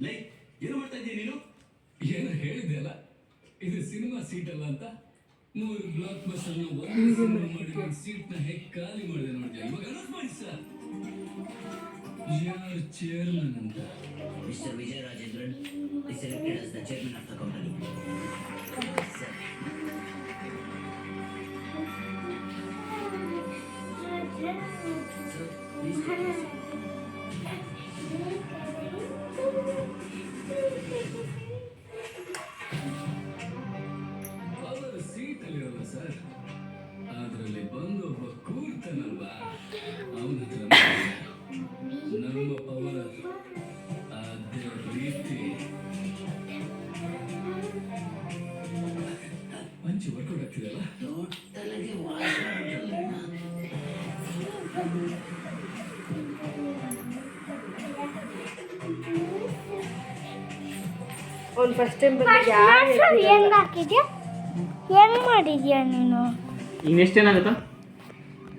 Like ಏನು ಮಾಡ್ತಾ ಇದ್ದೀಯ ನೀನು? ಏನೋ ಹೇಳಿದೆ ಅಲ್ಲ, ಇದು ಸಿನಿಮಾ ಸೀಟ್ ಅಲ್ಲ ಅಂತ. 3 ಬ್ಲಾಕ್ ಬಸ್ಟರ್ ಒಂದು ಸಿನಿಮಾ ಮಾಡಿದ ಸೀಟ್ ನ ಹೇಗೆ ಖಾಲಿ ಮಾಡಿದೆ ನೋಡಿದ್ಯಾ? ಇವಾಗ ಅನೌನ್ಸ್ ಮಾಡಿ ಸರ್, ಯಾರು ಚೇರ್ಮನ್ ಅಂತ. Mister Vijaya Rajendran is selected as the chairman of the company. Sir. Sir, please take your seat. ಅವರ ಸೀಟ್ ಅಲ್ಲಿರಲ್ಲ ಸರ್, ಅದರಲ್ಲಿ ಬಂದು ಒಬ್ಬ ಕೂರ್ತಾನಲ್ವಾ, ಅವನ ಹತ್ರ ನಮ್ಮ ಪವರ್ ಅದೇ ರೀತಿ. ಮಂಚು ವರ್ಕೌಟ್ ಆಗ್ತಿದೆಯಲ್ಲ? ಟೋಟಲಾಗಿ ವಾಶ್ ಮಾಡ್ಬಿಟ್ಟಲ್ಲ. ಅವ್ನು ಫಸ್ಟ್ ಟೈಮ್ ಬಂದಿದ್ಯಾ? ಹೆಂಗ್ ಹಾಕಿದ್ಯಾ? ಹೆಂಗ್ ಮಾಡಿದ್ಯಾ ನೀನು? ಈಗ ನೆಕ್ಸ್ಟ್ ಏನಾಗುತ್ತಾ?